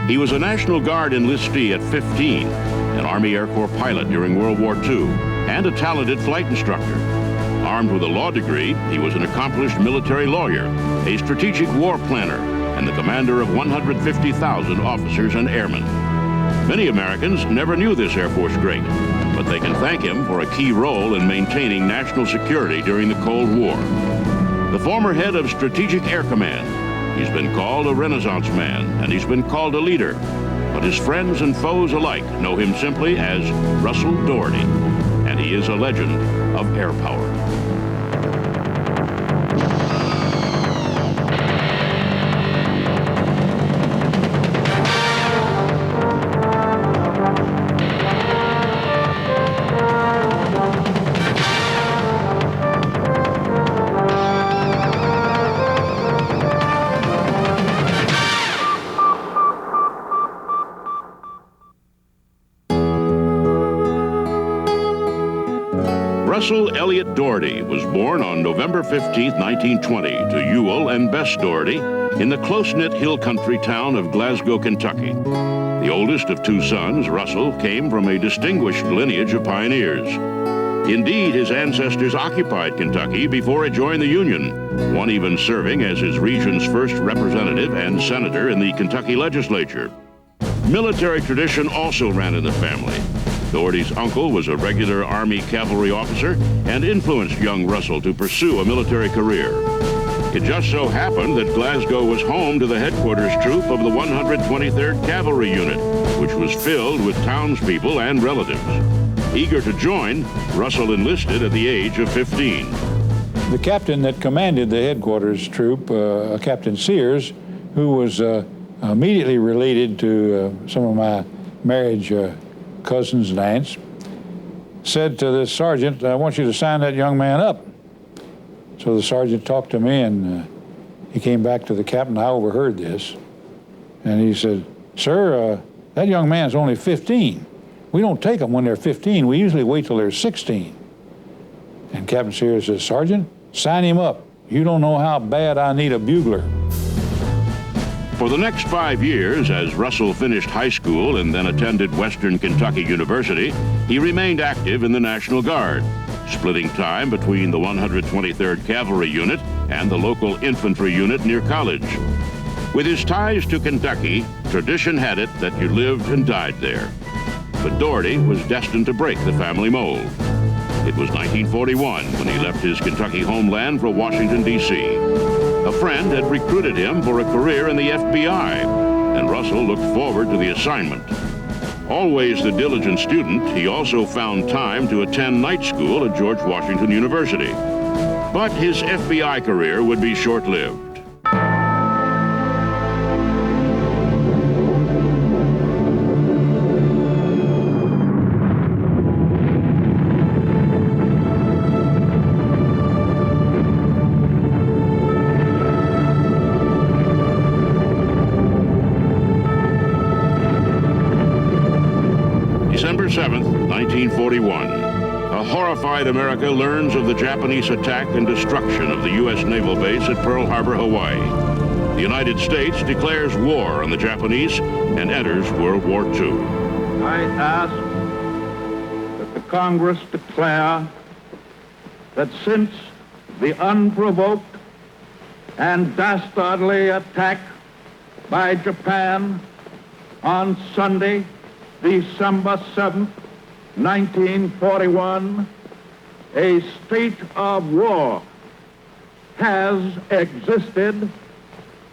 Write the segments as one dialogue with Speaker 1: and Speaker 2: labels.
Speaker 1: He was a National Guard enlistee at 15, an Army Air Corps pilot during World War II, and a talented flight instructor. Armed with a law degree, he was an accomplished military lawyer, a strategic war planner, and the commander of 150,000 officers and airmen. Many Americans never knew this Air Force great, but they can thank him for a key role in maintaining national security during the Cold War. The former head of Strategic Air Command, he's been called a Renaissance man, and he's been called a leader, but his friends and foes alike know him simply as Russell Dougherty, and he is a legend of air power. Russell Elliott Dougherty was born on November 15, 1920, to Ewell and Bess Dougherty in the close-knit hill country town of Glasgow, Kentucky. The oldest of two sons, Russell, came from a distinguished lineage of pioneers. Indeed, his ancestors occupied Kentucky before it joined the Union, one even serving as his region's first representative and senator in the Kentucky legislature. Military tradition also ran in the family. Dougherty's uncle was a regular Army cavalry officer and influenced young Russell to pursue a military career. It just so happened that Glasgow was home to the headquarters troop of the 123rd Cavalry Unit, which was filled with townspeople and relatives. Eager to join, Russell enlisted at the age of 15.
Speaker 2: The captain that commanded the headquarters troop, Captain Sears, who was immediately related to some of my marriage cousins and aunts, said to the sergeant, "I want you to sign that young man up." So the sergeant talked to me, and he came back to the captain. I overheard this, and he said, "Sir, that young man's only 15. We don't take them when they're 15. We usually wait till they're 16. And Captain Sears says, "Sergeant, sign him up. You don't know how bad I need a bugler."
Speaker 1: For the next 5 years, as Russell finished high school and then attended Western Kentucky University, he remained active in the National Guard, splitting time between the 123rd Cavalry Unit and the local infantry unit near college. With his ties to Kentucky, tradition had it that you lived and died there. But Dougherty was destined to break the family mold. It was 1941 when he left his Kentucky homeland for Washington, D.C. A friend had recruited him for a career in the FBI, and Russell looked forward to the assignment. Always the diligent student, he also found time to attend night school at George Washington University. But his FBI career would be short-lived. December 7th, 1941. A horrified America learns of the Japanese attack and destruction of the U.S. naval base at Pearl Harbor, Hawaii. The United States declares war on the Japanese and enters World War II.
Speaker 3: I ask that the Congress declare that since the unprovoked and dastardly attack by Japan on Sunday, December 7th, 1941, a state of war has existed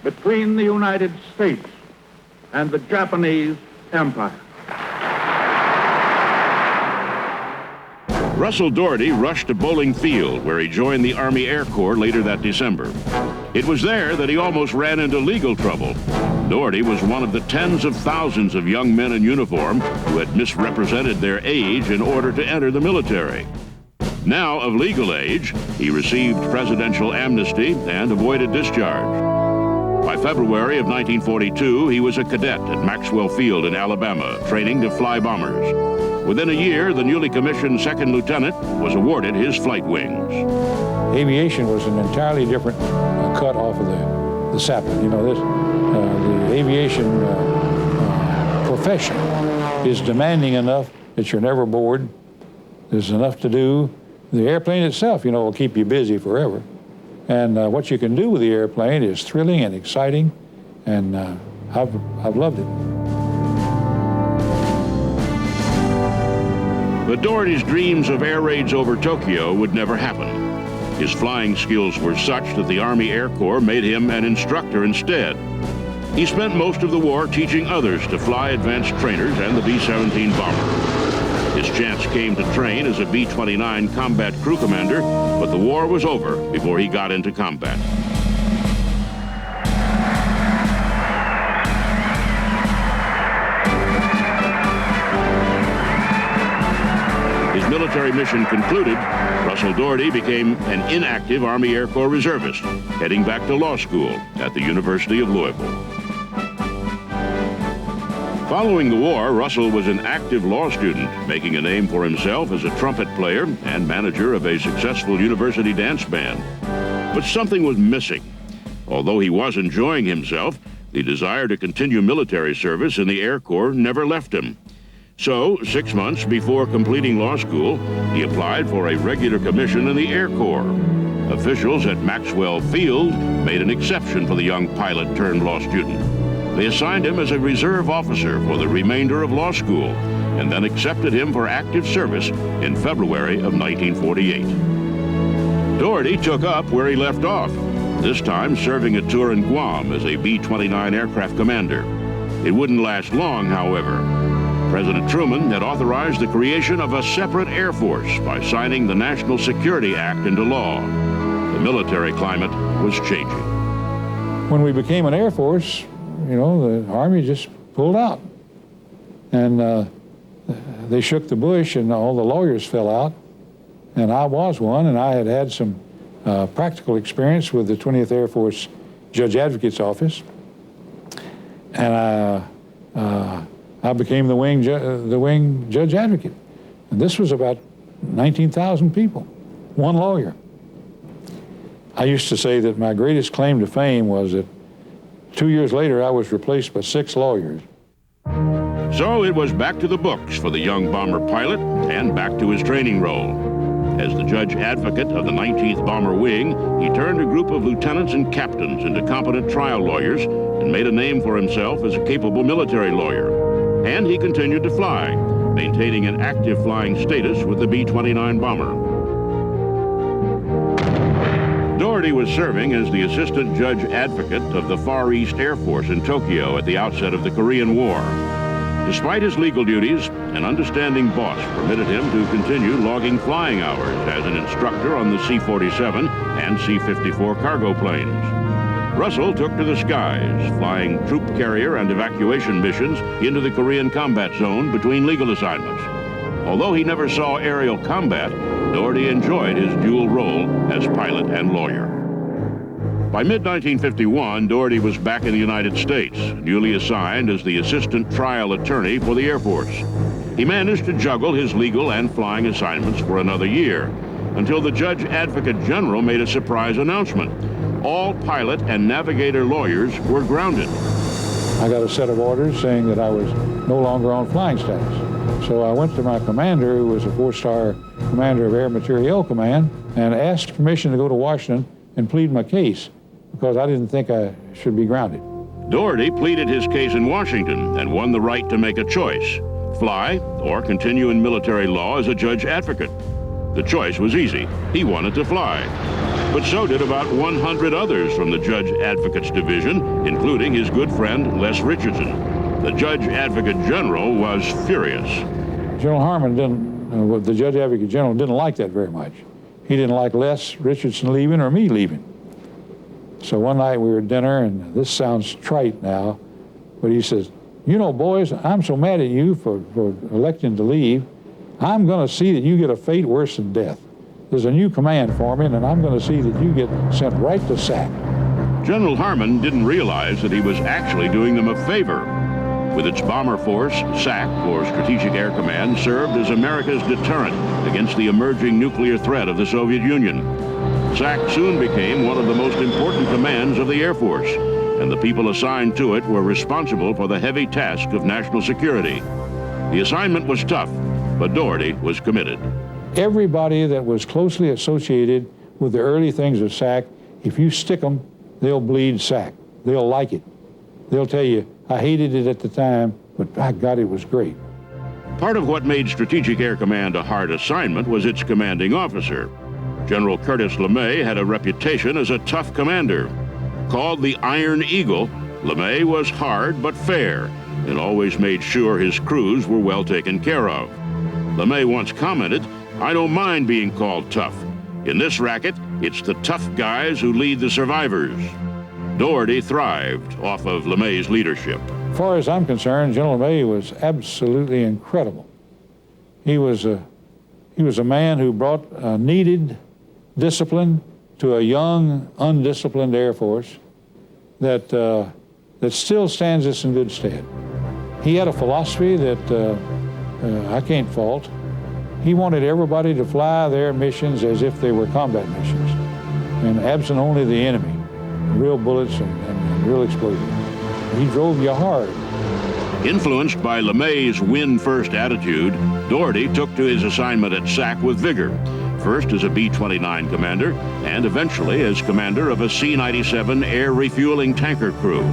Speaker 3: between the United States and the Japanese Empire.
Speaker 1: Russell Dougherty rushed to Bowling Field, where he joined the Army Air Corps later that December. It was there that he almost ran into legal trouble. Dougherty was one of the tens of thousands of young men in uniform who had misrepresented their age in order to enter the military. Now of legal age, he received presidential amnesty and avoided discharge. By February of 1942, he was a cadet at Maxwell Field in Alabama, training to fly bombers. Within a year, the newly commissioned second lieutenant was awarded his flight wings.
Speaker 2: Aviation was an entirely different cut off of the sapling. You know, the aviation profession is demanding enough that you're never bored. There's enough to do. The airplane itself, you know, will keep you busy forever. And what you can do with the airplane is thrilling and exciting, and I've loved it.
Speaker 1: But Dougherty's dreams of air raids over Tokyo would never happen. His flying skills were such that the Army Air Corps made him an instructor instead. He spent most of the war teaching others to fly advanced trainers and the B-17 bomber. His chance came to train as a B-29 combat crew commander, but the war was over before he got into combat. His military mission concluded, Russell Dougherty became an inactive Army Air Corps reservist, heading back to law school at the University of Louisville. Following the war, Russell was an active law student, making a name for himself as a trumpet player and manager of a successful university dance band. But something was missing. Although he was enjoying himself, the desire to continue military service in the Air Corps never left him. So, 6 months before completing law school, he applied for a regular commission in the Air Corps. Officials at Maxwell Field made an exception for the young pilot-turned-law student. They assigned him as a reserve officer for the remainder of law school, and then accepted him for active service in February of 1948. Dougherty took up where he left off, this time serving a tour in Guam as a B-29 aircraft commander. It wouldn't last long, however. President Truman had authorized the creation of a separate Air Force by signing the National Security Act into law. The military climate was changing.
Speaker 2: When we became an Air Force, you know, the Army just pulled out. And they shook the bush and all the lawyers fell out. And I was one, and I had had some practical experience with the 20th Air Force Judge Advocate's Office. And I became the wing Judge Advocate. And this was about 19,000 people, one lawyer. I used to say that my greatest claim to fame was that 2 years later, I was replaced by 6 lawyers.
Speaker 1: So it was back to the books for the young bomber pilot and back to his training role. As the judge advocate of the 19th Bomber Wing, he turned a group of lieutenants and captains into competent trial lawyers and made a name for himself as a capable military lawyer. And he continued to fly, maintaining an active flying status with the B-29 bomber. Dougherty was serving as the assistant judge advocate of the Far East Air Force in Tokyo at the outset of the Korean War. Despite his legal duties, an understanding boss permitted him to continue logging flying hours as an instructor on the C-47 and C-54 cargo planes. Russell took to the skies, flying troop carrier and evacuation missions into the Korean combat zone between legal assignments. Although he never saw aerial combat, Dougherty enjoyed his dual role as pilot and lawyer. By mid-1951, Dougherty was back in the United States, newly assigned as the assistant trial attorney for the Air Force. He managed to juggle his legal and flying assignments for another year, until the Judge Advocate General made a surprise announcement. All pilot and navigator lawyers were grounded.
Speaker 2: I got a set of orders saying that I was no longer on flying status. So I went to my commander, who was a 4-star commander of Air Materiel Command, and asked permission to go to Washington and plead my case, because I didn't think I should be grounded.
Speaker 1: Dougherty pleaded his case in Washington and won the right to make a choice: fly or continue in military law as a judge advocate. The choice was easy. He wanted to fly. But so did about 100 others from the Judge Advocates Division, including his good friend Les Richardson. The Judge Advocate General was furious.
Speaker 2: General Harmon didn't, the Judge Advocate General didn't like that very much. He didn't like Les Richardson leaving or me leaving. So one night we were at dinner, and this sounds trite now, but he says, "You know, boys, I'm so mad at you for electing to leave. I'm going to see that you get a fate worse than death. There's a new command forming, and I'm going to see that you get sent right to SAC."
Speaker 1: General Harmon didn't realize that he was actually doing them a favor. With its bomber force, SAC, or Strategic Air Command, served as America's deterrent against the emerging nuclear threat of the Soviet Union. SAC soon became one of the most important commands of the Air Force, and the people assigned to it were responsible for the heavy task of national security. The assignment was tough, but Dougherty was committed.
Speaker 2: Everybody that was closely associated with the early things of SAC, if you stick them, they'll bleed SAC. They'll like it. They'll tell you, I hated it at the time, but by God, it was great.
Speaker 1: Part of what made Strategic Air Command a hard assignment was its commanding officer. General Curtis LeMay had a reputation as a tough commander. Called the Iron Eagle, LeMay was hard but fair and always made sure his crews were well taken care of. LeMay once commented, "I don't mind being called tough. In this racket, it's the tough guys who lead the survivors." Dougherty thrived off of LeMay's leadership.
Speaker 2: As far as I'm concerned, General LeMay was absolutely incredible. He was a man who brought needed discipline to a young, undisciplined Air Force that still stands us in good stead. He had a philosophy that I can't fault. He wanted everybody to fly their missions as if they were combat missions, and absent only the enemy, real bullets and real explosions. He drove you hard.
Speaker 1: Influenced by LeMay's win-first attitude, Dougherty took to his assignment at SAC with vigor, first as a B-29 commander and eventually as commander of a C-97 air refueling tanker crew.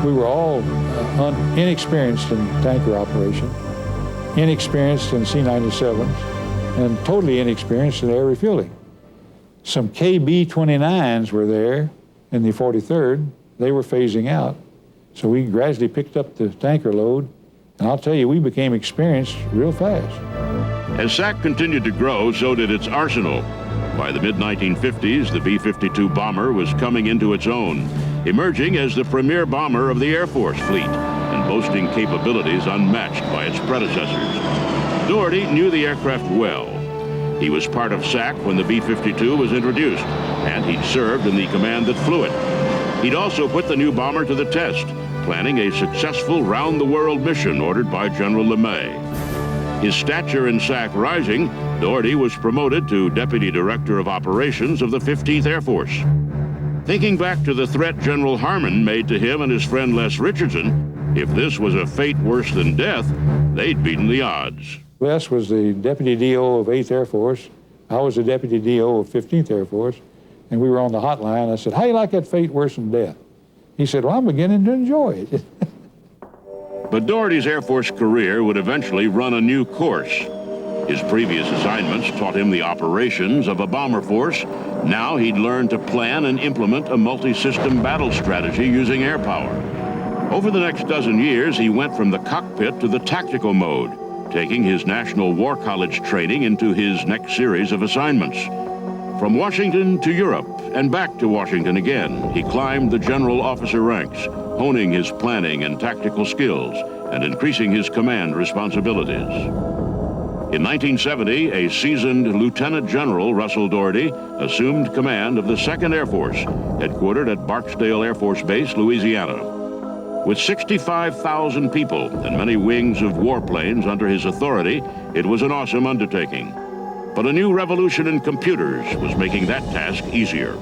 Speaker 2: We were all inexperienced in tanker operation, inexperienced in C-97s, and totally inexperienced in air refueling. Some KB-29s were there in the 43rd. They were phasing out. So we gradually picked up the tanker load, and I'll tell you, we became experienced real fast.
Speaker 1: As SAC continued to grow, so did its arsenal. By the mid-1950s, the B-52 bomber was coming into its own, emerging as the premier bomber of the Air Force fleet and boasting capabilities unmatched by its predecessors. Dougherty knew the aircraft well. He was part of SAC when the B-52 was introduced, and he'd served in the command that flew it. He'd also put the new bomber to the test, planning a successful round-the-world mission ordered by General LeMay. His stature in SAC rising, Dougherty was promoted to Deputy Director of Operations of the 15th Air Force. Thinking back to the threat General Harmon made to him and his friend Les Richardson, if this was a fate worse than death, they'd beaten the odds.
Speaker 2: Les was the Deputy DO of 8th Air Force. I was the Deputy DO of 15th Air Force, and we were on the hotline. I said, "How do you like that fate worse than death?" He said, "Well, I'm beginning to enjoy it."
Speaker 1: But Dougherty's Air Force career would eventually run a new course. His previous assignments taught him the operations of a bomber force. Now he'd learned to plan and implement a multi-system battle strategy using AirPower. Over the next dozen years, he went from the cockpit to the tactical mode, taking his National War College training into his next series of assignments. From Washington to Europe and back to Washington again, he climbed the general officer ranks, honing his planning and tactical skills and increasing his command responsibilities. In 1970, a seasoned Lieutenant General Russell Dougherty assumed command of the 2nd Air Force, headquartered at Barksdale Air Force Base, Louisiana. With 65,000 people and many wings of warplanes under his authority, it was an awesome undertaking. But a new revolution in computers was making that task easier.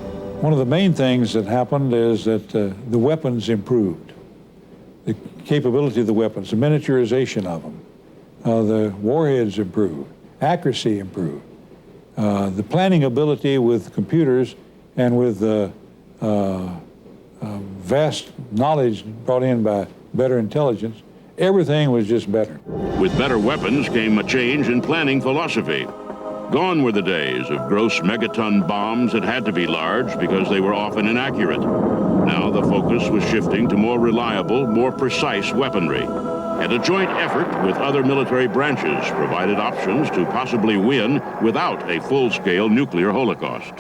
Speaker 2: One of the main things that happened is that the weapons improved. The capability of the weapons, the miniaturization of them, the warheads improved, accuracy improved. The planning ability with computers and with vast knowledge brought in by better intelligence, everything was just better.
Speaker 1: With better weapons came a change in planning philosophy. Gone were the days of gross megaton bombs that had to be large because they were often inaccurate. Now the focus was shifting to more reliable, more precise weaponry. And a joint effort with other military branches provided options to possibly win without a full-scale nuclear holocaust.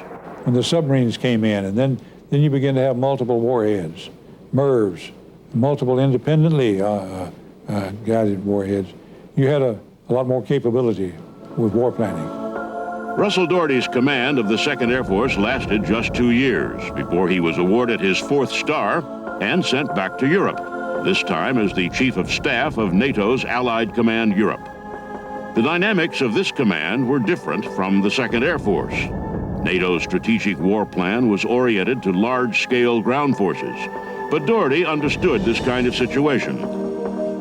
Speaker 2: When the submarines came in, and then you begin to have multiple warheads, MIRVs, multiple independently guided warheads, you had a lot more capability with war planning.
Speaker 1: Russell Dougherty's command of the 2nd Air Force lasted just 2 years before he was awarded his 4th star and sent back to Europe, this time as the Chief of Staff of NATO's Allied Command Europe. The dynamics of this command were different from the 2nd Air Force. NATO's strategic war plan was oriented to large-scale ground forces, But Dougherty understood this kind of situation.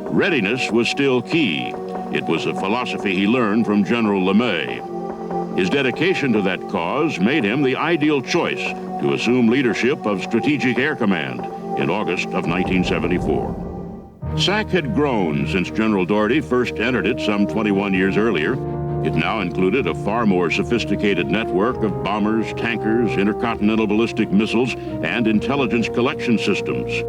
Speaker 1: Readiness was still key. It was a philosophy he learned from General LeMay. His dedication to that cause made him the ideal choice to assume leadership of Strategic Air Command in August of 1974. SAC had grown since General Dougherty first entered it some 21 years earlier. It now included a far more sophisticated network of bombers, tankers, intercontinental ballistic missiles, and intelligence collection systems.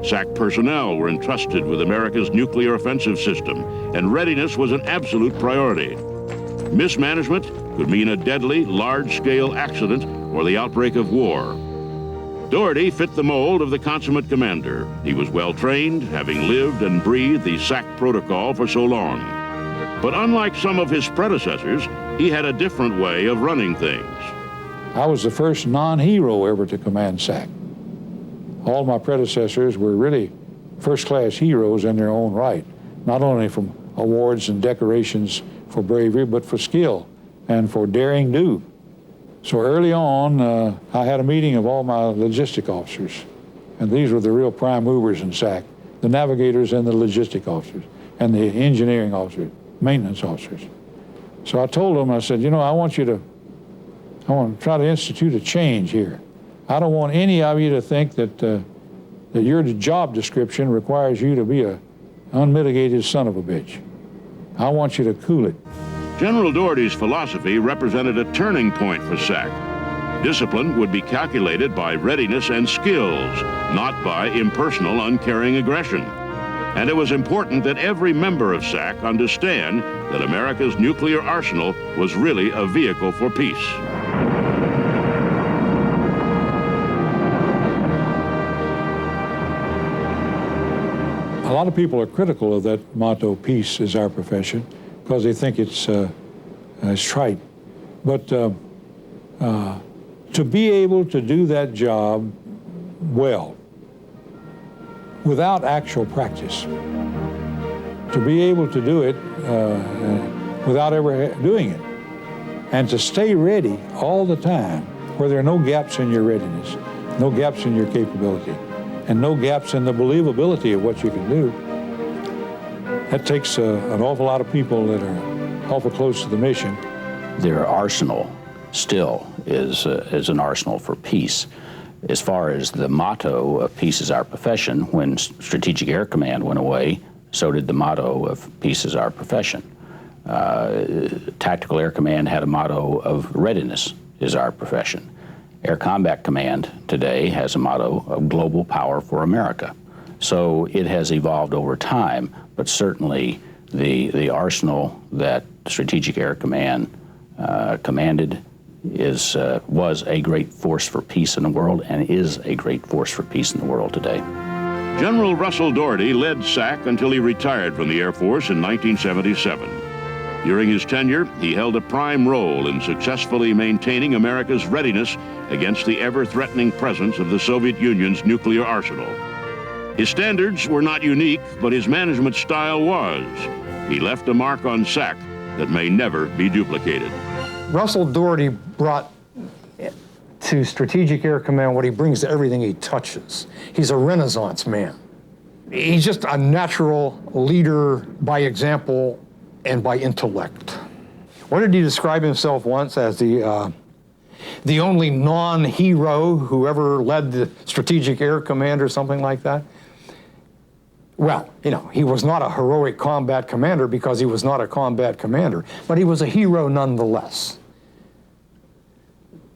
Speaker 1: SAC personnel were entrusted with America's nuclear offensive system, and readiness was an absolute priority. Mismanagement could mean a deadly, large-scale accident or the outbreak of war. Dougherty fit the mold of the consummate commander. He was well-trained, having lived and breathed the SAC protocol for so long. But unlike some of his predecessors, he had a different way of running things.
Speaker 2: I was the first non-hero ever to command SAC. All my predecessors were really first-class heroes in their own right, not only from awards and decorations for bravery, but for skill and for daring do. So early on, I had a meeting of all my logistic officers, and these were the real prime movers in SAC, the navigators and the logistic officers, and the engineering officers, maintenance officers. So I told them, I said, you know, I want to try to institute a change here. I don't want any of you to think that your job description requires you to be an unmitigated son of a bitch. I want you to cool it.
Speaker 1: General Dougherty's philosophy represented a turning point for SAC. Discipline would be calculated by readiness and skills, not by impersonal, uncaring aggression. And it was important that every member of SAC understand that America's nuclear arsenal was really a vehicle for peace.
Speaker 2: A lot of people are critical of that motto, peace is our profession, because they think it's trite. But to be able to do that job well, without actual practice, to be able to do it without ever doing it, and to stay ready all the time, where there are no gaps in your readiness, no gaps in your capability, and no gaps in the believability of what you can do. That takes an awful lot of people that are awful close to the mission.
Speaker 4: Their arsenal still is an arsenal for peace. As far as the motto of peace is our profession, when Strategic Air Command went away, so did the motto of peace is our profession. Tactical Air Command had a motto of readiness is our profession. Air Combat Command today has a motto of global power for America. So it has evolved over time, but certainly the arsenal that Strategic Air Command commanded was a great force for peace in the world and is a great force for peace in the world today.
Speaker 1: General Russell Dougherty led SAC until he retired from the Air Force in 1977. During his tenure, he held a prime role in successfully maintaining America's readiness against the ever-threatening presence of the Soviet Union's nuclear arsenal. His standards were not unique, but his management style was. He left a mark on SAC that may never be duplicated.
Speaker 5: Russell Dougherty brought to Strategic Air Command what he brings to everything he touches. He's a Renaissance man. He's just a natural leader by example and by intellect. What did he describe himself once as? The only non-hero who ever led the Strategic Air Command or something like that? Well, you know, he was not a heroic combat commander because he was not a combat commander, but he was a hero nonetheless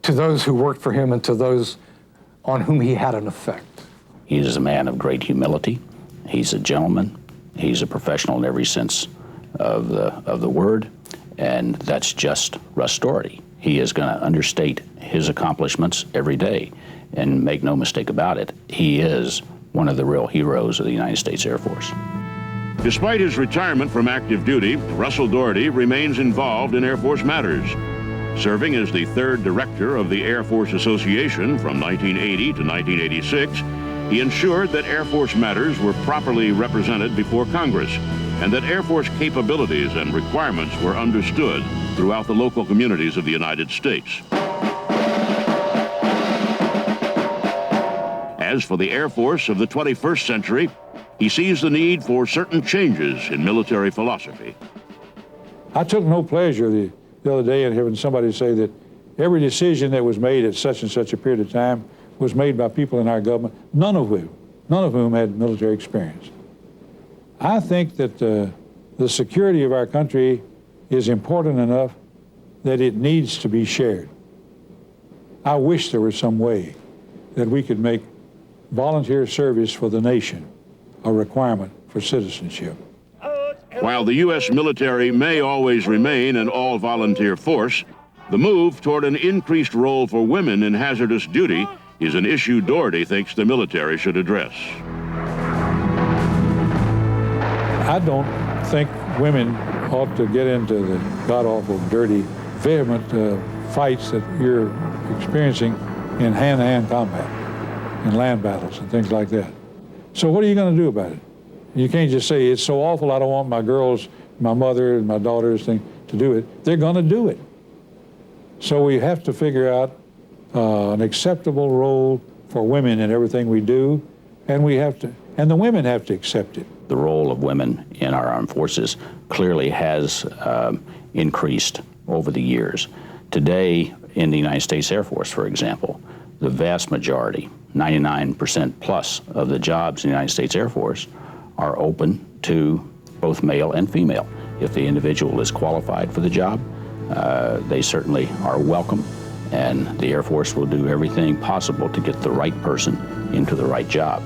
Speaker 5: to those who worked for him and to those on whom he had an effect.
Speaker 4: He is a man of great humility. He's a gentleman. He's a professional in every sense of the word, and that's just Russ Dougherty. He is going to understate his accomplishments every day, and make no mistake about it, he is one of the real heroes of the United States Air Force.
Speaker 1: Despite his retirement from active duty, Russell Dougherty remains involved in Air Force matters. Serving as the third director of the Air Force Association from 1980 to 1986, he ensured that Air Force matters were properly represented before Congress and that Air Force capabilities and requirements were understood throughout the local communities of the United States. As for the Air Force of the 21st century, he sees the need for certain changes in military philosophy.
Speaker 2: I took no pleasure the other day in having somebody say that every decision that was made at such and such a period of time was made by people in our government, none of whom had military experience. I think that the security of our country is important enough that it needs to be shared. I wish there was some way that we could make volunteer service for the nation a requirement for citizenship.
Speaker 1: While the U.S. military may always remain an all-volunteer force, the move toward an increased role for women in hazardous duty is an issue Dougherty thinks the military should address.
Speaker 2: I don't think women ought to get into the god-awful, dirty, vehement fights that you're experiencing in hand-to-hand combat, in land battles and things like that. So what are you going to do about it? You can't just say, it's so awful, I don't want my girls, my mother and my daughters to do it. They're going to do it. So we have to figure out an acceptable role for women in everything we do, and the women have to accept it.
Speaker 4: The role of women in our armed forces clearly has increased over the years. Today, in the United States Air Force, for example, the vast majority, 99% plus of the jobs in the United States Air Force are open to both male and female. If the individual is qualified for the job, they certainly are welcome, and the Air Force will do everything possible to get the right person into the right job.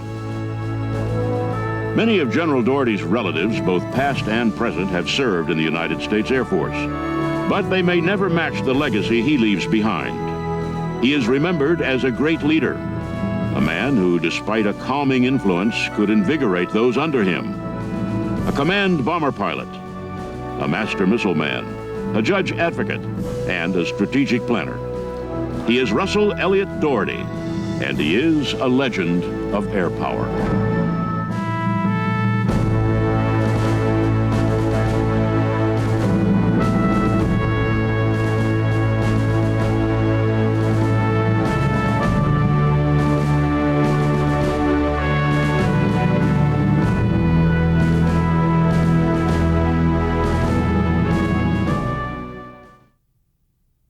Speaker 1: Many of General Dougherty's relatives, both past and present, have served in the United States Air Force, but they may never match the legacy he leaves behind. He is remembered as a great leader, a man who, despite a calming influence, could invigorate those under him. A command bomber pilot, a master missile man, a judge advocate, and a strategic planner. He is Russell Elliott Dougherty, and he is a legend of air power.